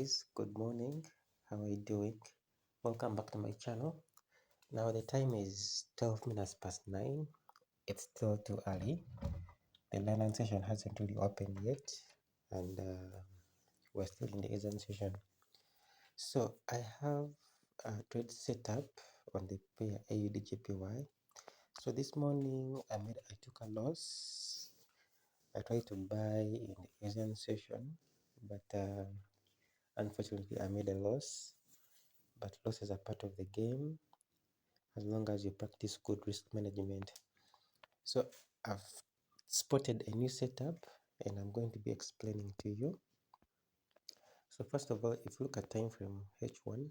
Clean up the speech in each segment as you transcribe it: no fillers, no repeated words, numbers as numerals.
guys, good morning. How are you doing? Welcome back to my channel. Now the time is 12 minutes past 9. It's still too early. The learning session hasn't really opened yet, and we're still in the exam session. So I have a trade setup on the pair AudJpy. So this morning I took a loss. I tried to buy in the exam session, but unfortunately I made a loss. But losses are part of the game as long as you practice good risk management. So I've spotted a new setup and I'm going to be explaining to you. So first of all, if you look at time frame H1,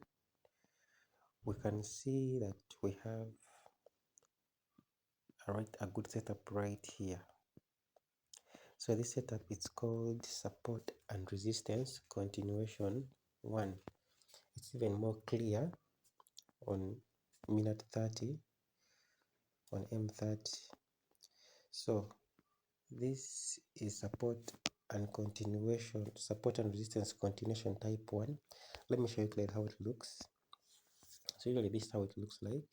we can see that we have a good setup right here. So this setup is called support and resistance continuation 1. It's even more clear on minute 30 on M30. So this is support and resistance continuation type 1. Let me show you clearly how it looks. So usually this is how it looks like.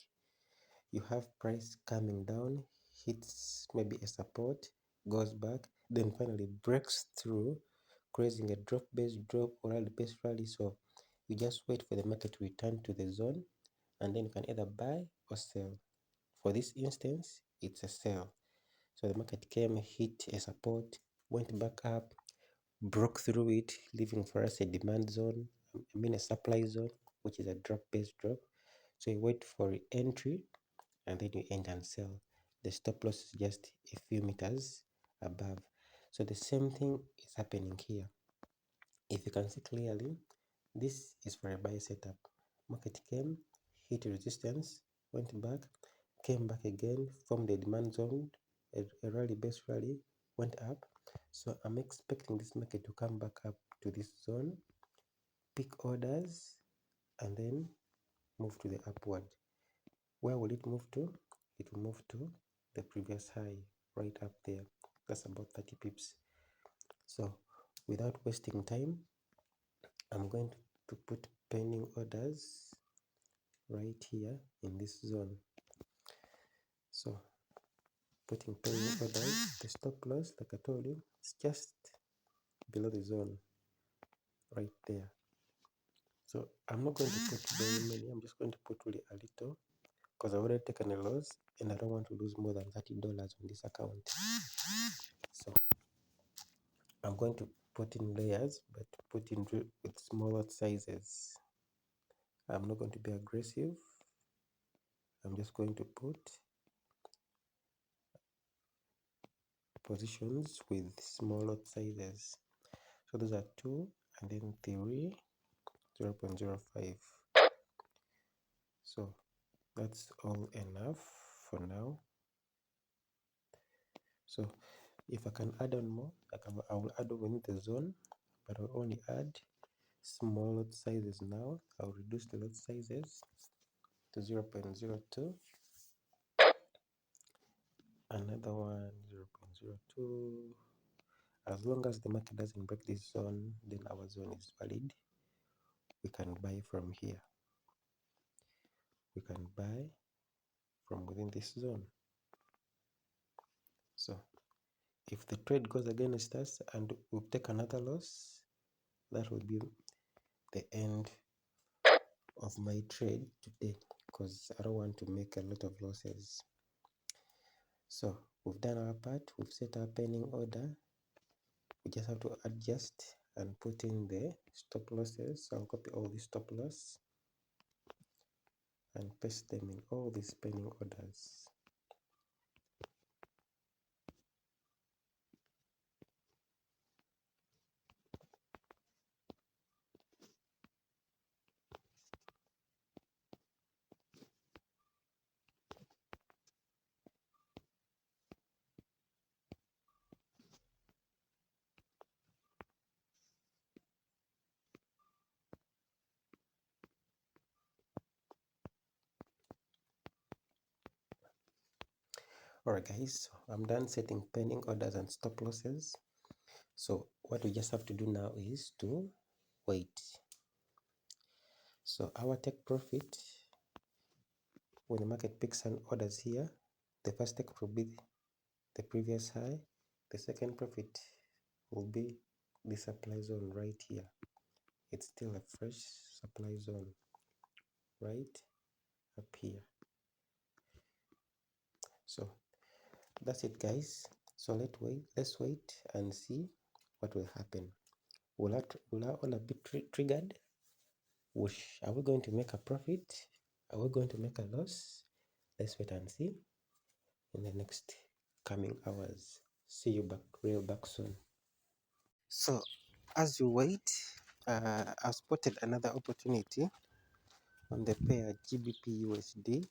You have price coming down, hits maybe a support, goes back, then finally breaks through, creating a drop-based drop or rally-based rally. So you just wait for the market to return to the zone, and then you can either buy or sell. For this instance, it's a sell. So the market came, hit a support, went back up, broke through it, leaving for us a demand zone, a supply zone, which is a drop-based drop. So you wait for entry, and then you enter and sell. The stop loss is just a few meters above. So the same thing is happening here. If you can see clearly, this is for a buy setup. Market came, hit resistance, went back, came back again, formed a demand zone, a rally-based rally, went up. So I'm expecting this market to come back up to this zone, pick orders, and then move to the upward. Where will it move to? It will move to the previous high right up there. That's about 30 pips. So without wasting time, I'm going to put pending orders right here in this zone. So putting pending orders, the stop loss, like I told you, it's just below the zone right there. So I'm not going to put very many, I'm just going to put really a little, because I've already taken a loss and I don't want to lose more than $30 on this account. So I'm going to put in layers, but put in with smaller sizes. I'm not going to be aggressive. I'm just going to put positions with smaller sizes. So those are 2 and then 3, 0.05. So that's all enough for now. So if I can add on more, I will add on within the zone, but I'll only add small lot sizes now. I'll reduce the lot sizes to 0.02. Another one 0.02. As long as the market doesn't break this zone, then our zone is valid. We can buy from here. We can buy from within this zone. So if the trade goes against us and we take another loss, that will be the end of my trade today, because I don't want to make a lot of losses. So we've done our part, we've set our pending order. We just have to adjust and put in the stop losses. So I'll copy all the stop loss and paste them in all these pending orders. Alright guys, so I'm done setting pending orders and stop losses. So what we just have to do now is to wait. So our take profit when the market picks an orders here, the first take will be the previous high, the second profit will be the supply zone right here. It's still a fresh supply zone right up here. So that's it, guys. So let's wait and see what will happen. Will our order be triggered? Are we going to make a profit? Are we going to make a loss? Let's wait and see in the next coming hours. See you back soon. So as you wait, I've spotted another opportunity on the pair GbpUsd.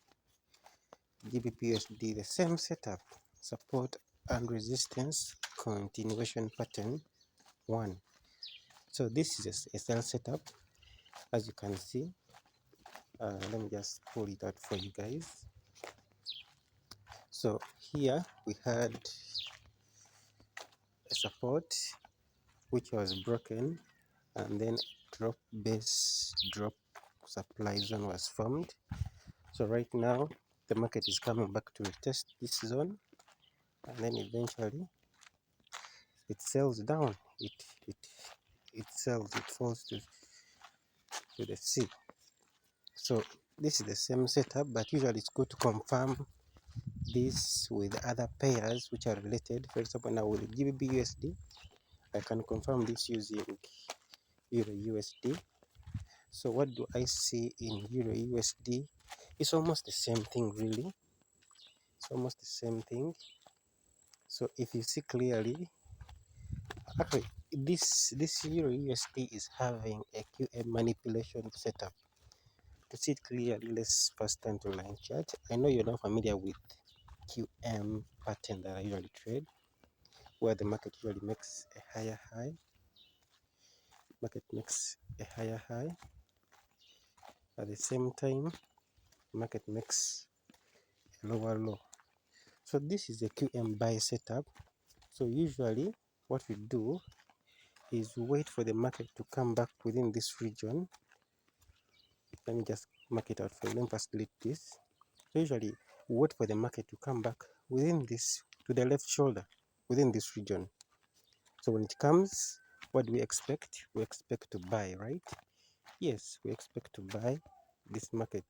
GbpUsd, the same setup, support and resistance continuation pattern 1. So this is a sell setup, as you can see. Let me just pull it out for you guys. So here we had a support which was broken, and then drop base drop supply zone was formed. So right now the market is coming back to retest this zone, and then eventually it sells down. It sells, it falls to the sea. So this is the same setup, but usually it's good to confirm this with other pairs which are related. For example, now with GbpUsd, I can confirm this using Euro USD. So what do I see in Euro USD? It's almost the same thing, really. It's almost the same thing. So if you see clearly, actually this Euro USD is having a QM manipulation setup. To see it clearly, let's first turn to line chart. I know you're not familiar with QM pattern that I usually trade, where the market usually makes a higher high. Market makes a higher high. At the same time, market makes a lower low. So this is a QM buy setup. So usually what we do is wait for the market to come back within this region. Let me just mark it out for you. Let me first delete this. So usually wait for the market to come back within this, to the left shoulder, within this region. So when it comes, what do we expect? We expect to buy, right? Yes, we expect to buy this market.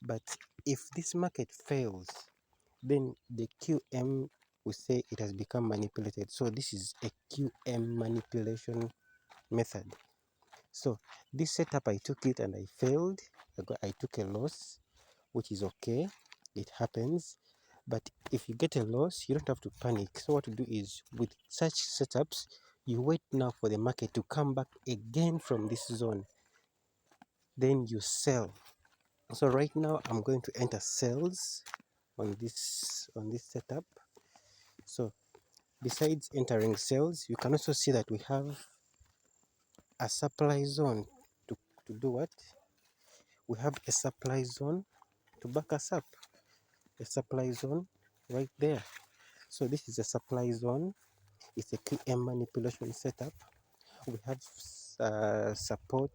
But if this market fails, then the QM, we say it has become manipulated. So this is a QM manipulation method. So this setup, I took it and I failed. I took a loss, which is okay. It happens. But if you get a loss, you don't have to panic. So what to do is, with such setups, you wait now for the market to come back again from this zone. Then you sell. So right now I'm going to enter sales on this setup. So besides entering sales, you can also see that we have a supply zone to do what? We have a supply zone to back us up. A supply zone right there. So this is a supply zone. It's a QM manipulation setup. We have support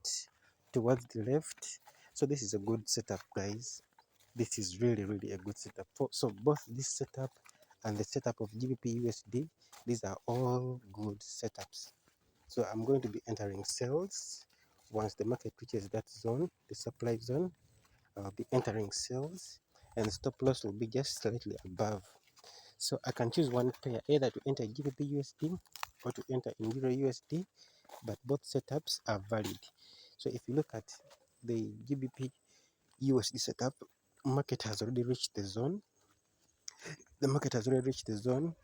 towards the left. So this is a good setup, guys. This is really a good setup. So both this setup and the setup of GbpUsd, these are all good setups. So I'm going to be entering sales. Once the market reaches that zone, the supply zone, I'll be entering sales, and the stop loss will be just slightly above. So I can choose one pair, either to enter GbpUsd or to enter in Euro USD, but both setups are valid. So if you look at the GbpUsd setup, market has already reached the zone. The market has already reached the zone,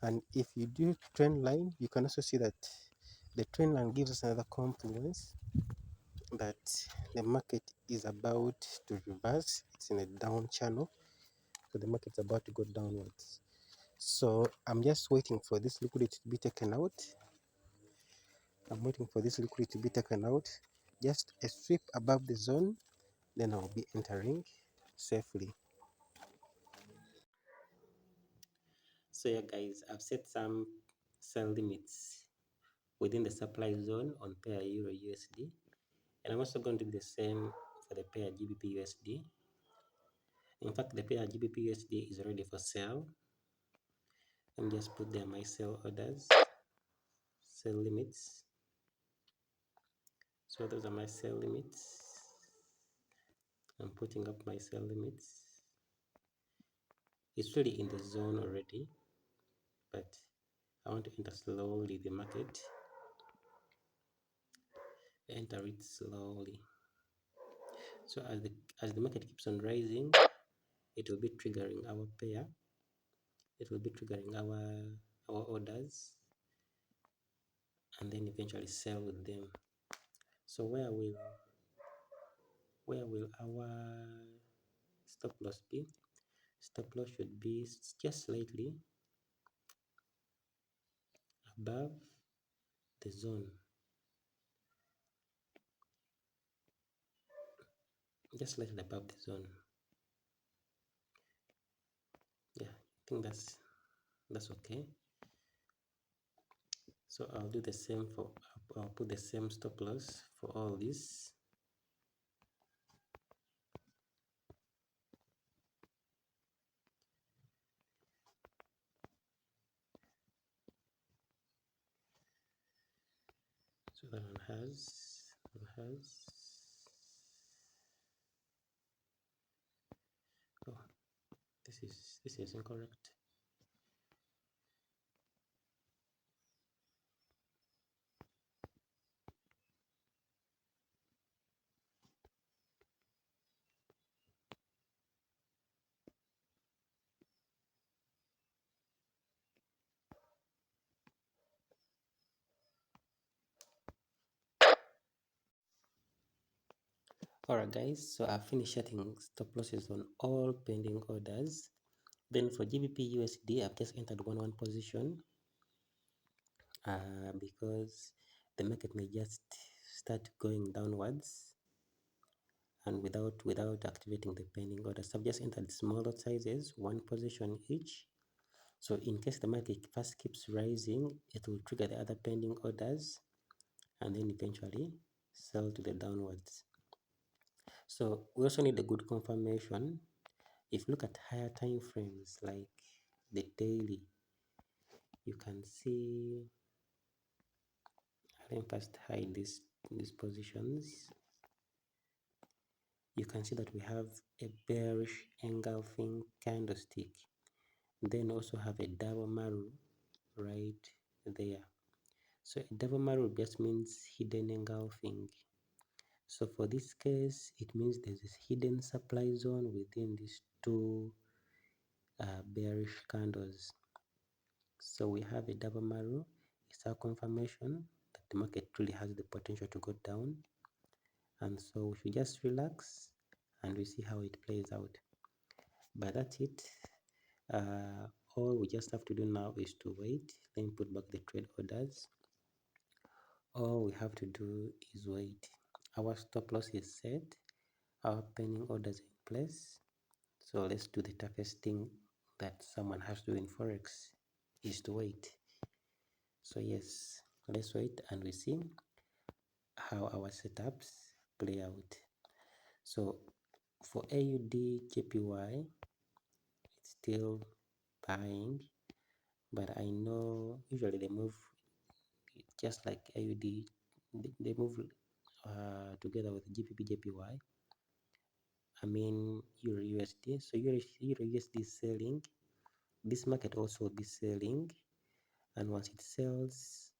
and if you do trend line, you can also see that the trend line gives us another confluence that the market is about to reverse. It's in a down channel, so the market's about to go downwards. So I'm just waiting for this liquidity to be taken out. I'm waiting for this liquidity to be taken out. Just a sweep above the zone, then I'll be entering safely. So yeah, guys, I've set some sell limits within the supply zone on pair Euro USD, And I'm also going to do the same for the pair GbpUsd. In fact, the pair GbpUsd is ready for sale. Let me just put there my sell orders, sell limits. So those are my sell limits. I'm putting up my sell limits. It's really in the zone already, but I want to enter slowly the market. Enter it slowly. So as the market keeps on rising, it will be triggering our pair. It will be triggering our orders, and then eventually sell with them. So where will our stop loss be? Stop loss should be just slightly above the zone. Just slightly above the zone. Yeah, I think that's okay. So I'll do the same for, I'll put the same stop loss for all this. So that one has, oh, this is incorrect. Alright guys, so I've finished setting stop losses on all pending orders. Then for GbpUsd, I've just entered one position because the market may just start going downwards and without activating the pending orders. So I've just entered small lot sizes, one position each. So in case the market first keeps rising, it will trigger the other pending orders and then eventually sell to the downwards. So we also need a good confirmation. If you look at higher time frames like the daily, you can see, let me first hide these positions. You can see that we have a bearish engulfing candlestick, then also have a double marrow right there. So a double marrow just means hidden engulfing. So for this case, it means there's this hidden supply zone within these two bearish candles. So we have a double marrow. It's our confirmation that the market really has the potential to go down. And so we should just relax and we see how it plays out. But that's it. All we just have to do now is to wait. Let me put back the trade orders. All we have to do is wait. Our stop loss is set. Our pending orders in place. So let's do the toughest thing that someone has to do in Forex, is to wait. So yes, let's wait and we see how our setups play out. So for AudJpy, it's still buying, but I know usually they move just like AUD, they move together with GbpJpy. I mean Euro USD. So Euro USD is selling. This market also will be selling, and once it sells,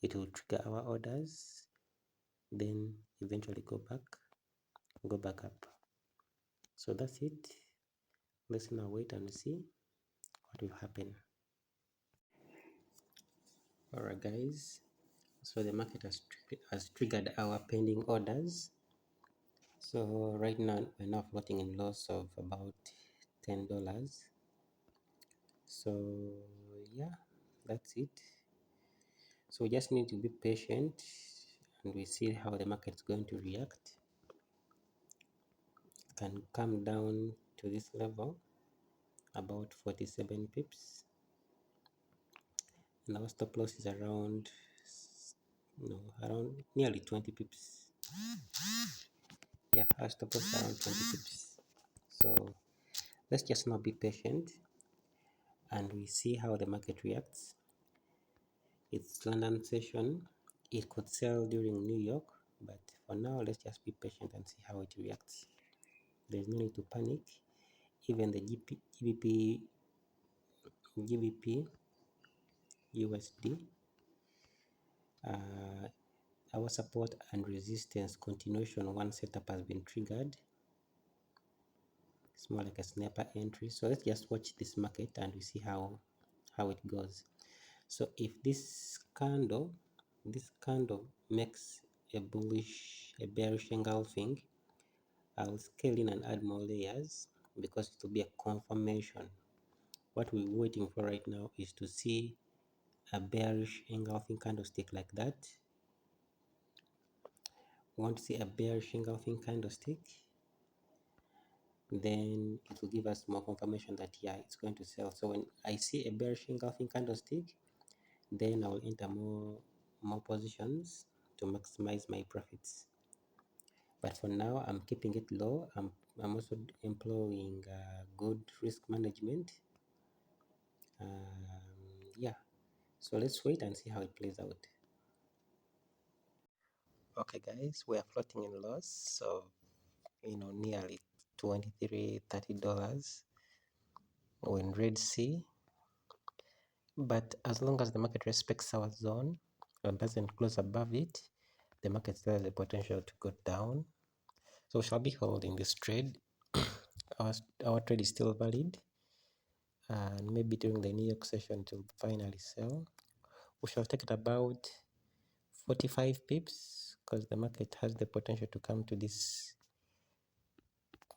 it will trigger our orders, then eventually go back up. So that's it. Let's now wait and see what will happen. Alright guys, so the market has triggered our pending orders. So right now we're now floating in loss of about $10. So yeah, that's it. So we just need to be patient and we see how the market's going to react. It can come down to this level, about 47 pips, and our stop loss is around nearly 20 pips. Yeah, our stop loss around 20 pips. So let's just now be patient and we see how the market reacts. It's London session. It could sell during New York, but for now let's just be patient and see how it reacts. There is no need to panic. Even the GbpUsd, our support and resistance continuation one setup has been triggered. It's more like a sniper entry. So let's just watch this market and we see how it goes. So if this candle makes a bearish engulfing, I'll scale in and add more layers because it will be a confirmation. What we're waiting for right now is to see a bearish engulfing candlestick like that. We want to see a bearish engulfing candlestick, then it will give us more confirmation that yeah, it's going to sell. So when I see a bearish engulfing candlestick, then I will enter more positions to maximize my profits. But for now, I'm keeping it low. I'm also employing good risk management. Yeah, so let's wait and see how it plays out. Okay guys, we are floating in loss, so nearly $23-30 when red C, but as long as the market respects our zone and doesn't close above it, the market still has the potential to go down. So we shall be holding this trade. our trade is still valid, and maybe during the New York session it will finally sell. We shall take it about 45 pips because the market has the potential to come to this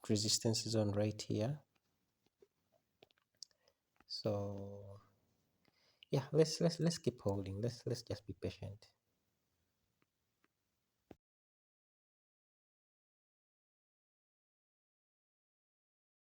resistance zone right here. So yeah, let's keep holding. Let's just be patient.